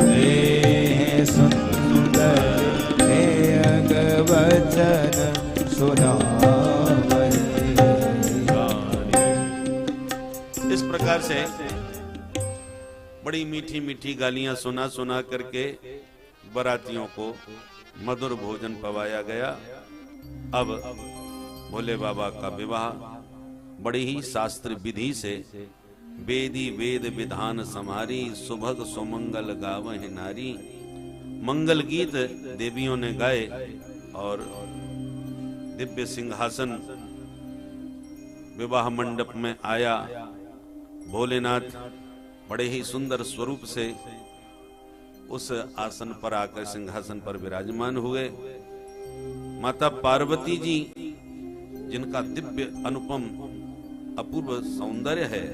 हे सुंदर हे अगवचन सुनावै। इस प्रकार से बड़ी मीठी मीठी गालियां सुना सुना करके बारातियों को मधुर भोजन पवाया गया। अब भोले बाबा का विवाह बड़ी ही शास्त्र विधि से, वेदी वेद विधान समारी, सुभग सुमंगल गावहि नारी। मंगल गीत देवियों ने गाए और दिव्य सिंहासन विवाह मंडप में आया। भोलेनाथ बड़े ही सुंदर स्वरूप से उस आसन पर आकर सिंहासन पर विराजमान हुए। माता पार्वती जी, जिनका दिव्य अनुपम अपूर्व सौंदर्य है,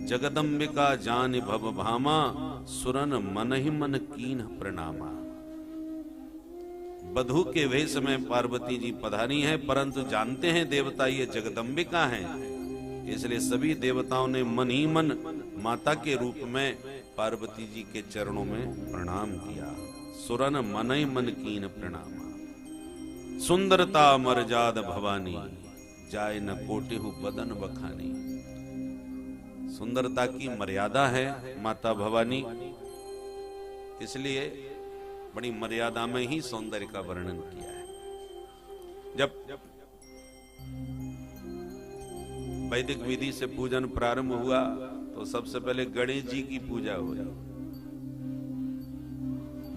जगदम्बिका जान भव भामा, सुरन मन ही मन कीन प्रणामा। बधू के वेश में पार्वती जी पधारी हैं, परंतु जानते हैं देवता ये जगदम्बिका हैं, इसलिए सभी देवताओं ने मन ही मन माता के रूप में पार्वती जी के चरणों में प्रणाम किया। सुरन मन ही मन कीन प्रणामा। सुंदरता मर्याद भवानी, जाय न कोटिहु बदन बखानी। सुंदरता की मर्यादा है माता भवानी, इसलिए बड़ी मर्यादा में ही सौंदर्य का वर्णन किया है। जब वैदिक विधि से पूजन प्रारंभ हुआ तो सबसे पहले गणेश जी की पूजा हुई।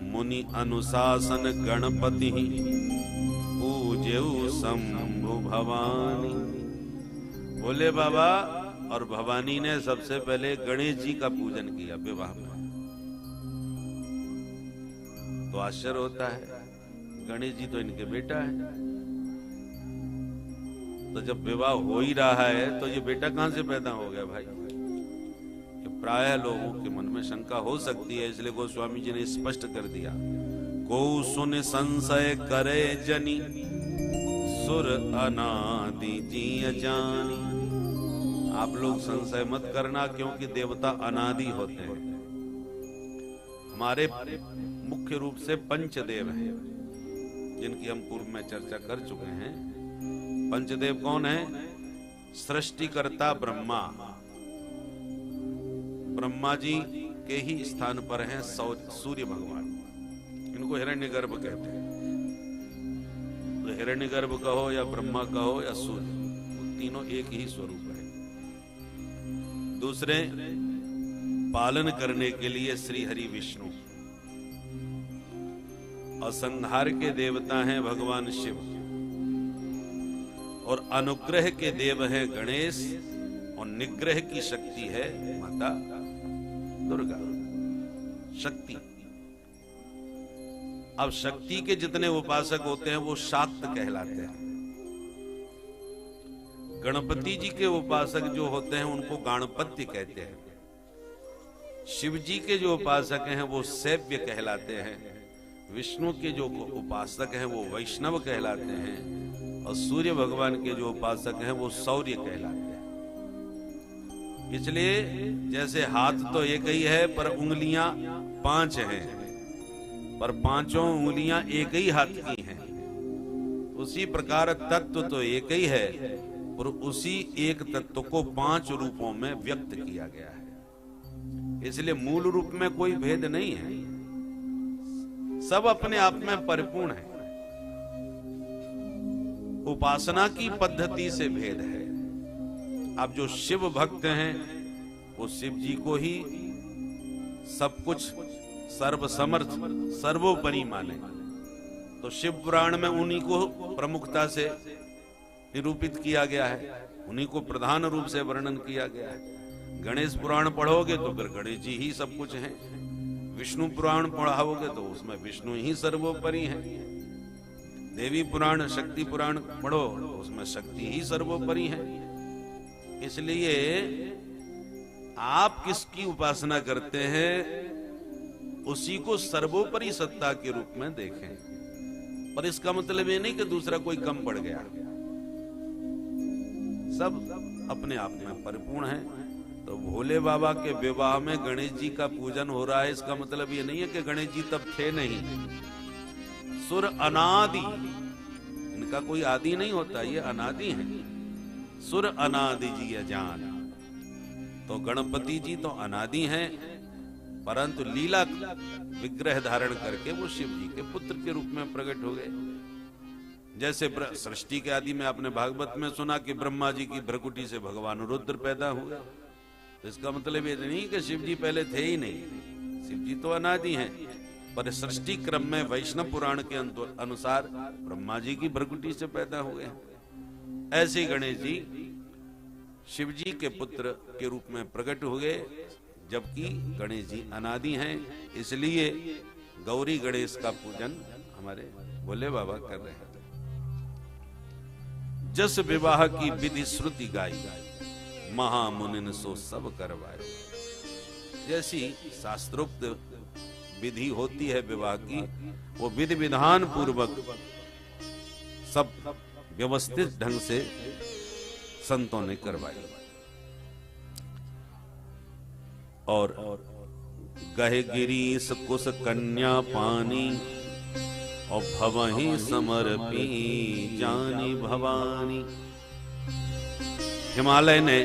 मुनि अनुशासन गणपति पूज्यउ शंभु भवानी। भोले बाबा और भवानी ने सबसे पहले गणेश जी का पूजन किया विवाह में। तो आश्चर्य होता है, गणेश जी तो इनके बेटा है, तो जब विवाह हो ही रहा है तो ये बेटा कहां से पैदा हो गया भाई? प्रायः लोगों के मन में शंका हो सकती है, इसलिए गोस्वामी जी ने स्पष्ट कर दिया। को सुन संशय करे जनी, सुर अनादि जी जानी। आप लोग संशय मत करना, क्योंकि देवता अनादि होते हैं। हमारे मुख्य रूप से पंचदेव हैं, जिनकी हम पूर्व में चर्चा कर चुके हैं। पंचदेव कौन है? सृष्टिकर्ता ब्रह्मा, ब्रह्मा जी के ही स्थान पर हैं सूर्य भगवान, इनको हिरण्यगर्भ कहते हैं। तो हिरण्यगर्भ कहो या ब्रह्मा कहो या सूर्य, तीनों एक ही स्वरूप है। दूसरे पालन करने के लिए श्री हरि विष्णु, और संहार के देवता हैं भगवान शिव, और अनुग्रह के देव है गणेश, और निग्रह की शक्ति है माता दुर्गा। शक्ति, अब शक्ति के जितने उपासक होते हैं वो शाक्त कहलाते हैं। गणपति जी के उपासक जो होते हैं उनको गणपत्य कहते हैं। शिव जी के जो उपासक हैं वो सेव्य कहलाते हैं। विष्णु के जो उपासक हैं वो वैष्णव कहलाते हैं, और सूर्य भगवान के जो उपासक हैं वो शौर्य कहलाते हैं। इसलिए जैसे हाथ तो एक ही है पर उंगलियां 5 हैं, पर 5 उंगलियां एक ही हाथ की हैं। उसी प्रकार तत्व तो एक ही है, और उसी एक तत्व को 5 रूपों में व्यक्त किया गया है। इसलिए मूल रूप में कोई भेद नहीं है, सब अपने आप में परिपूर्ण है। उपासना की पद्धति से भेद है। अब जो शिव भक्त हैं वो शिव जी को ही सब कुछ सर्वसमर्थ सर्वोपरि माने, तो शिव पुराण में उन्हीं को प्रमुखता से निरूपित किया गया है, उन्हीं को प्रधान रूप से वर्णन किया गया है। गणेश पुराण पढ़ोगे तो फिर गणेश जी ही सब कुछ हैं। विष्णु पुराण पढ़ाओगे तो उसमें विष्णु ही सर्वोपरि हैं। देवी पुराण शक्ति पुराण पढ़ो उसमें शक्ति ही सर्वोपरि है। इसलिए आप किसकी उपासना करते हैं उसी को सर्वोपरि सत्ता के रूप में देखें, पर इसका मतलब ये नहीं कि दूसरा कोई कम पड़ गया। सब अपने आप में परिपूर्ण है। तो भोले बाबा के विवाह में गणेश जी का पूजन हो रहा है, इसका मतलब ये नहीं है कि गणेश जी तब थे नहीं। सुर अनादि, इनका कोई आदि नहीं होता, ये अनादि है। सुर अनादि जी अजान, तो गणपति जी तो अनादि हैं, परंतु लीला विग्रह धारण करके वो शिव जी के पुत्र के रूप में प्रकट हो गए। जैसे सृष्टि के आदि में आपने भागवत में सुना कि ब्रह्मा जी की भ्रकुटी से भगवान रुद्र पैदा हुए, तो इसका मतलब ये नहीं कि शिव जी पहले थे ही नहीं, शिव जी तो अनादि हैं, पर सृष्टि क्रम में वैष्णव पुराण के अनुसार ब्रह्मा जी की भ्रकुटी से पैदा हुए हैं। ऐसे गणेश जी शिव जी के पुत्र के रूप में प्रकट हो गए, जबकि गणेश जी अनादि हैं। इसलिए गौरी गणेश का पूजन हमारे भोले बाबा कर रहे हैं। जस विवाह की विधि श्रुति गाई, महामुनिन सो सब करवाए। जैसी शास्त्रोक्त विधि होती है विवाह की, वो विधि विधान पूर्वक सब व्यवस्थित ढंग से संतों ने करवाई। और गहे गिरीश कुश कन्या पानी, और भवहि समर्पी जानी भवानी। हिमालय ने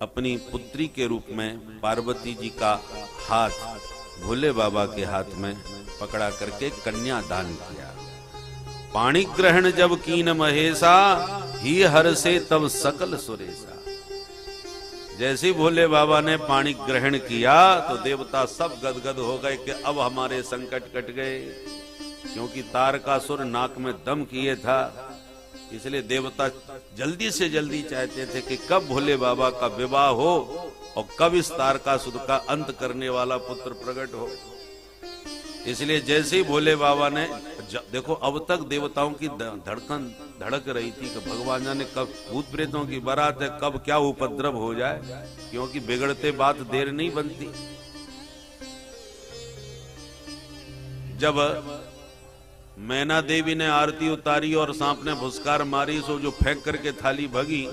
अपनी पुत्री के रूप में पार्वती जी का हाथ भोले बाबा के हाथ में पकड़ा करके कन्या दान किया। पाणी ग्रहण जब कीन महेशा, ही हर से तब सकल सुरेशा। जैसे भोले बाबा ने पानी ग्रहण किया तो देवता सब गदगद हो गए कि अब हमारे संकट कट गए, क्योंकि तारकासुर नाक में दम किए था। इसलिए देवता जल्दी से जल्दी चाहते थे कि कब भोले बाबा का विवाह हो और कब इस तारकासुर का अंत करने वाला पुत्र प्रकट हो। इसलिए जैसे ही भोले बाबा ने देखो, अब तक देवताओं की धड़कन धड़क रही थी कि भगवान जाने कब भूत प्रेतों की बारात है, कब क्या उपद्रव हो जाए, क्योंकि बिगड़ते बात देर नहीं बनती। जब मैना देवी ने आरती उतारी और सांप ने फुसकार मारी, सो जो फेंक करके थाली भगी,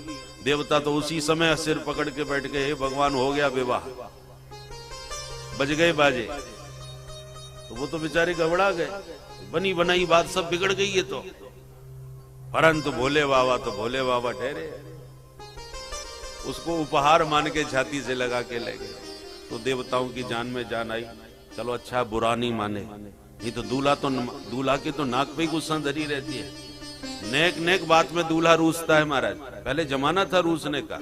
देवता तो उसी समय सिर पकड़ के बैठ गए, हे भगवान हो गया विवाह, बज गए बाजे। तो वो तो बेचारे घबरा गए, बनी बनाई बात सब बिगड़ गई है। तो परंतु भोले बाबा तो भोले बाबा ठहरे, उसको उपहार मान के छाती से लगा के ले गए। तो देवताओं की जान में जान आई, चलो अच्छा बुरा नहीं माने, नहीं तो दूल्हा की तो नाक पे ही गुस्सा धरी रहती है। नेक नेक बात में दूल्हा रूसता है महाराज। पहले जमाना था रूसने का,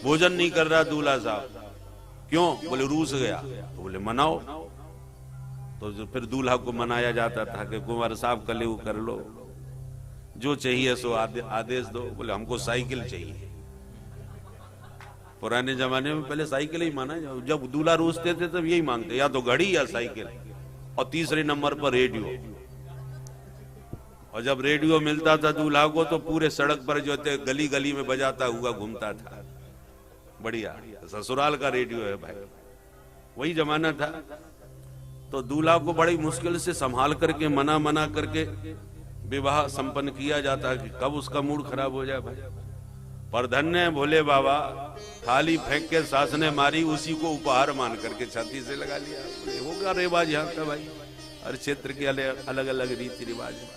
भोजन नहीं कर रहा दूल्हा साहब, क्यों? बोले रूस गया। तो बोले मनाओ। तो फिर दूल्हा को मनाया जाता था कि कुंवर साहब कलेऊ कर लो, जो चाहिए सो आदेश दो। बोले हमको साइकिल चाहिए। पुराने जमाने में पहले साइकिल ही माना, जब दूल्हा रूसते थे तब यही मांगते, या तो घड़ी या साइकिल, और तीसरे नंबर पर रेडियो। और जब रेडियो मिलता था दूल्हा को तो पूरे सड़क पर जो थे गली गली में बजाता हुआ घूमता था। बढ़िया ससुराल का रेडियो है भाई, वही जमाना था। तो दूल्हा को बड़ी मुश्किल से संभाल करके मना करके विवाह संपन्न किया जाता है कि कब उसका मूड खराब हो जाए भाई। पर धन्य भोले बाबा, थाली फेंक के सास ने मारी, उसी को उपहार मान करके छाती से लगा लिया। होगा रिवाज यहाँ का भाई, हर क्षेत्र के अलग अलग रीति रिवाज है।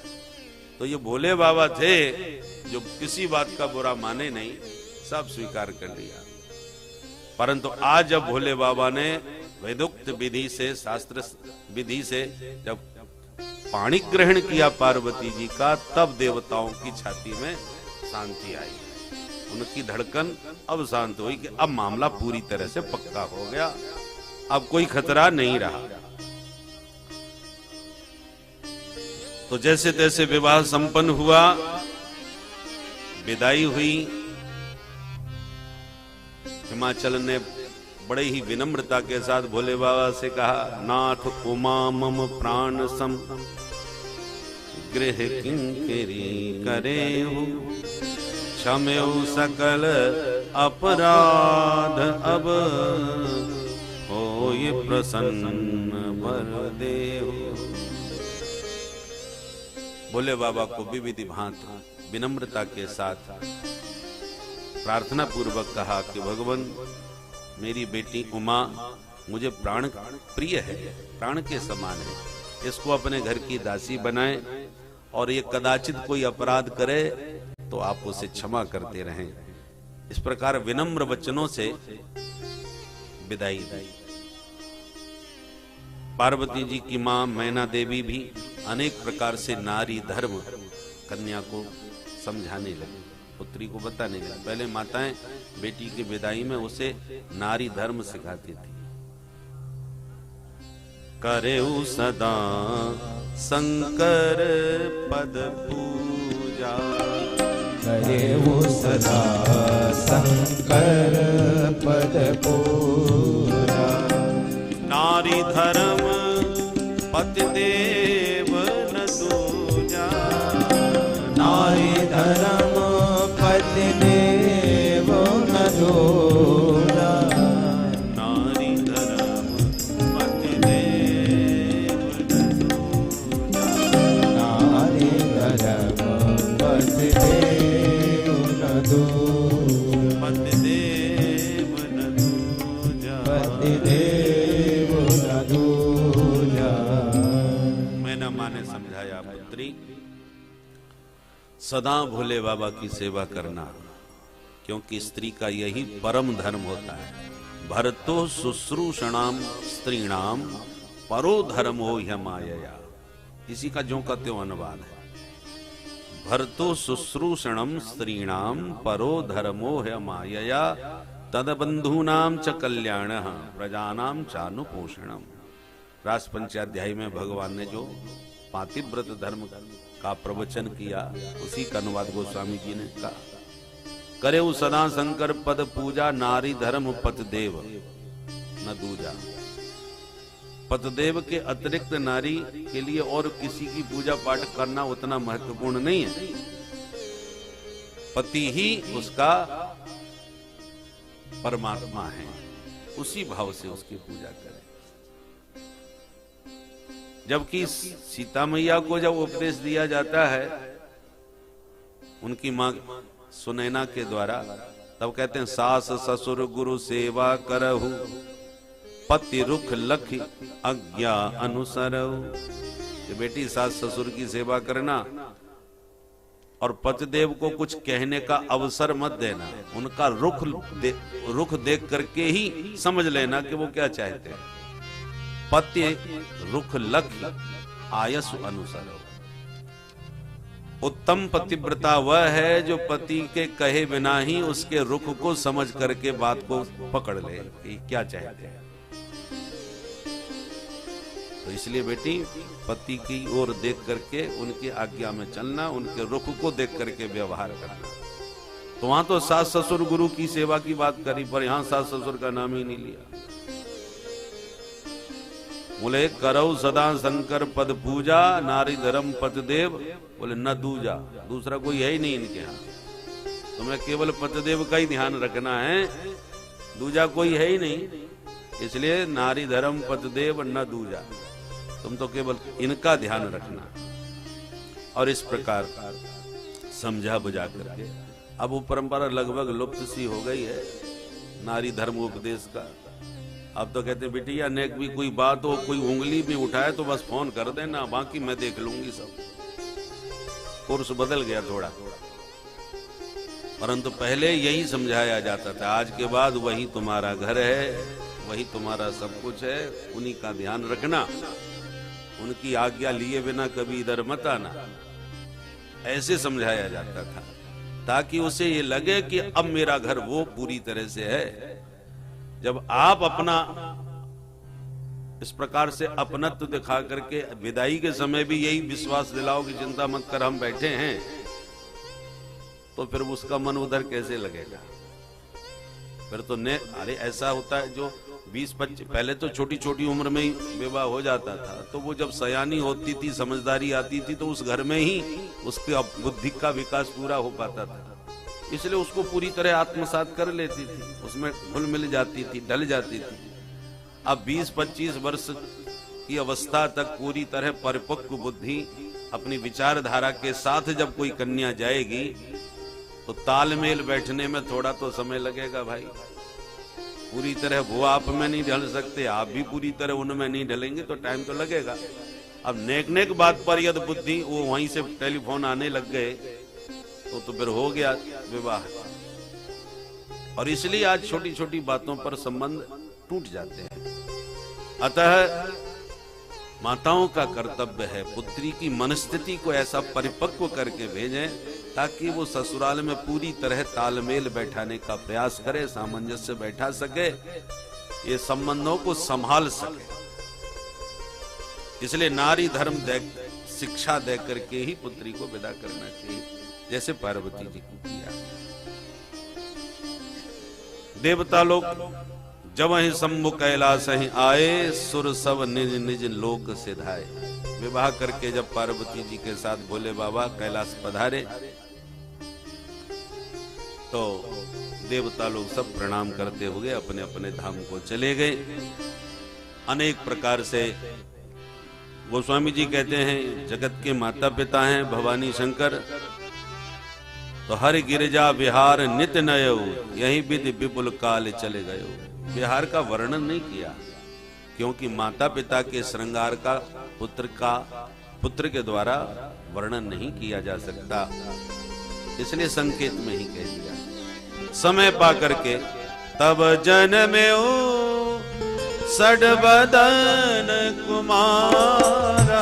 तो ये भोले बाबा थे जो किसी बात का बुरा माने नहीं, सब स्वीकार कर लिया। परंतु आज जब भोले बाबा ने वेदोक्त विधि से, शास्त्र विधि से जब पाणी ग्रहण किया पार्वती जी का, तब देवताओं की छाती में शांति आई, उनकी धड़कन अब शांत हुई कि अब मामला पूरी तरह से पक्का हो गया, अब कोई खतरा नहीं रहा। तो जैसे तैसे विवाह संपन्न हुआ, विदाई हुई। हिमाचल ने बड़े ही विनम्रता के साथ भोले बाबा से कहा, नाथ उमा मम प्राण सम, गृह किंकरी करे हो, क्षम्यौ सकल अपराध, अब हो ये प्रसन्न वर देव। भोले बाबा को विविधि भांति विनम्रता के साथ प्रार्थना पूर्वक कहा कि भगवान मेरी बेटी उमा मुझे प्राण प्रिय है, प्राण के समान है, इसको अपने घर की दासी बनाएं और ये कदाचित कोई अपराध करे तो आप उसे क्षमा करते रहें। इस प्रकार विनम्र वचनों से विदाई दी। पार्वती जी की मां मैना देवी भी अनेक प्रकार से नारी धर्म कन्या को समझाने लगी, पुत्री को बताने लगी। पहले माताएं बेटी की विदाई में उसे नारी धर्म सिखाती थी। करेउ सदा शंकर पद पूजा, करेउ सदा शंकर पद पूजा, नारी धर्म पति देव न दूजा, नारी धर्म पति देव न दूजा, नारी धर्म पति देव न दूजा, नारी धर्म पति देव न दूजा, पति देव न दूजा, पति देव न दूजा। मैंने माँ ने समझाया, पुत्री सदा भोले बाबा की सेवा करना, क्योंकि स्त्री का यही परम धर्म होता है। भरतो शुश्रूषणाम स्त्रीणाम परो धर्मो ह्यमायया, इसी का ज्यों का त्यों अनुवाद है। भरतो शुश्रूषणम स्त्रीणाम परो धर्मो ह्यमायया तदबंधूनाम च कल्याणः प्रजानाम चानुपोषणम। रास पंचाध्याय में भगवान ने जो पातिव्रत धर्म का प्रवचन किया, उसी का अनुवाद गोस्वामी जी ने कहा। करेउ सदा शंकर पद पूजा, नारी धर्म पतदेव न दूजा। पतदेव के अतिरिक्त नारी के लिए और किसी की पूजा पाठ करना उतना महत्वपूर्ण नहीं है। पति ही उसका परमात्मा है, उसी भाव से उसकी पूजा करें। जबकि सीता मैया को जब उपदेश दिया जाता है उनकी मां सुनैना के द्वारा, तब कहते हैं सास ससुर गुरु सेवा करहु, पति रुख लख आज्ञा अनुसरहु। कि बेटी सास ससुर की सेवा करना और पतिदेव को कुछ कहने का अवसर मत देना, उनका रुख देख करके ही समझ लेना कि वो क्या चाहते हैं। पति रुख लख आयसु अनुसरो। उत्तम पतिव्रता वह है जो पति के कहे बिना ही उसके रुख को समझ करके बात को पकड़ ले कि क्या चाहते हैं। तो इसलिए बेटी पति की ओर देख करके उनकी आज्ञा में चलना, उनके रुख को देख करके व्यवहार करना। तो वहां तो सास ससुर गुरु की सेवा की बात करी, पर यहां सास ससुर का नाम ही नहीं लिया। बोले करौ सदा शंकर पद पूजा, नारी धर्म पतिदेव, बोले न दूजा, दूसरा कोई है ही नहीं इनके यहाँ। तुम्हें केवल पतिदेव का ही ध्यान रखना है, दूजा कोई है ही नहीं। इसलिए नारी धर्म पतिदेव न दूजा, तुम तो केवल इनका ध्यान रखना। और इस प्रकार समझा बुझा करके अब वो परंपरा लगभग लुप्त सी हो गई है नारी धर्म उपदेश का। अब तो कहते बिटिया नेक भी कोई बात हो, कोई उंगली भी उठाए तो बस फोन कर देना, बाकी मैं देख लूंगी सब। कोर्स बदल गया थोड़ा, परंतु पहले यही समझाया जाता था। आज के बाद वही तुम्हारा घर है, वही तुम्हारा सब कुछ है, उन्हीं का ध्यान रखना, उनकी आज्ञा लिए बिना कभी इधर मत आना, ऐसे समझाया जाता था, ताकि उसे ये लगे कि अब मेरा घर वो पूरी तरह से है। जब आप अपना इस प्रकार से अपनत्व दिखा करके विदाई के समय भी यही विश्वास दिलाओ कि चिंता मत कर हम बैठे हैं, तो फिर उसका मन उधर कैसे लगेगा। फिर तो अरे ऐसा होता है जो 20-25 पहले तो छोटी छोटी उम्र में ही विवाह हो जाता था, तो वो जब सयानी होती थी, समझदारी आती थी, तो उस घर में ही उसके बुद्धि का विकास पूरा हो पाता था। इसलिए उसको पूरी तरह आत्मसात कर लेती थी, उसमें घुल मिल जाती थी, ढल जाती थी। अब 20-25 वर्ष की अवस्था तक पूरी तरह परिपक्व बुद्धि अपनी विचारधारा के साथ जब कोई कन्या जाएगी तो तालमेल बैठने में थोड़ा तो समय लगेगा भाई। पूरी तरह वो आप में नहीं ढल सकते, आप भी पूरी तरह उनमें नहीं ढलेंगे, तो टाइम तो लगेगा। अब नेक नेक बात पर यदि बुद्धि वो वहीं से टेलीफोन आने लग गए तो फिर हो गया विवाह। और इसलिए आज छोटी छोटी बातों पर संबंध टूट जाते हैं। अतः माताओं का कर्तव्य है पुत्री की मनस्थिति को ऐसा परिपक्व करके भेजें ताकि वो ससुराल में पूरी तरह तालमेल बैठाने का प्रयास करे, सामंजस्य बैठा सके, ये संबंधों को संभाल सके। इसलिए नारी धर्म शिक्षा दे करके ही पुत्री को विदा करना चाहिए, जैसे पार्वती जी को किया। देवता लोग जब ही शंभु कैलाश ही आए, सुर सब निज निज लोक सिधाए। विवाह करके जब पार्वती जी के साथ भोले बाबा कैलाश पधारे तो देवता लोग सब प्रणाम करते हुए अपने अपने धाम को चले गए। अनेक प्रकार से गोस्वामी जी कहते हैं जगत के माता पिता हैं भवानी शंकर, तो हर गिरिजा विहार नित नयो, यही विधि विपुल काल चले गयो। विहार का वर्णन नहीं किया क्योंकि माता पिता के श्रृंगार का पुत्र के द्वारा वर्णन नहीं किया जा सकता, इसलिए संकेत में ही कह दिया। समय पा करके तब जन्म्यो षड्वदन कुमारा,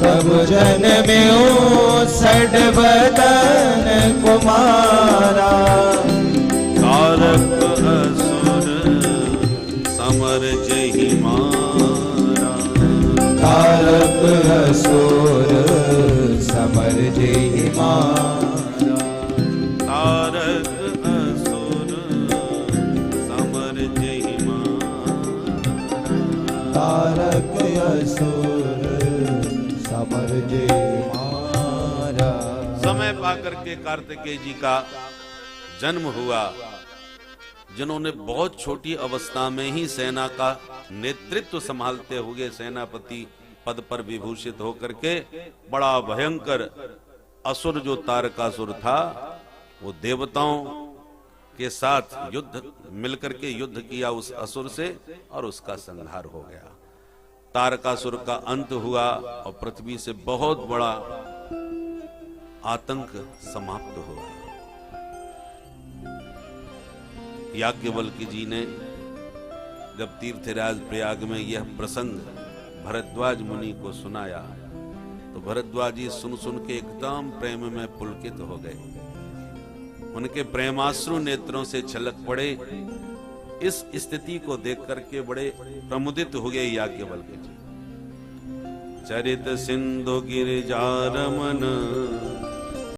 तब जन्म्यो षड्वदन कुमारा। तारक असुर समर जहि मारा, तारक असुर समर जहि मारा। तारक असुर समर जहि मारा, तारक असुर समर जहि मारा। समय पाकर के कार्तिकेय जी का जन्म हुआ, जिन्होंने बहुत छोटी अवस्था में ही सेना का नेतृत्व संभालते हुए सेनापति पद पर विभूषित होकर के बड़ा भयंकर असुर जो तारकासुर था, वो देवताओं के साथ युद्ध मिलकर के युद्ध किया उस असुर से और उसका संहार हो गया। तारकासुर का अंत हुआ और पृथ्वी से बहुत बड़ा आतंक समाप्त हुआ। याज्ञवल्क्य जी ने जब तीर्थराज प्रयाग में यह प्रसंग भरद्वाज मुनि को सुनाया तो भरद्वाज जी सुन सुन के एकदम प्रेम में पुलकित हो गए। उनके प्रेमाश्रु नेत्रों से छलक पड़े। इस स्थिति को देख करके बड़े प्रमुदित हो गए याज्ञवल्क्य जी। चरित सिंधु गिरिजा रमन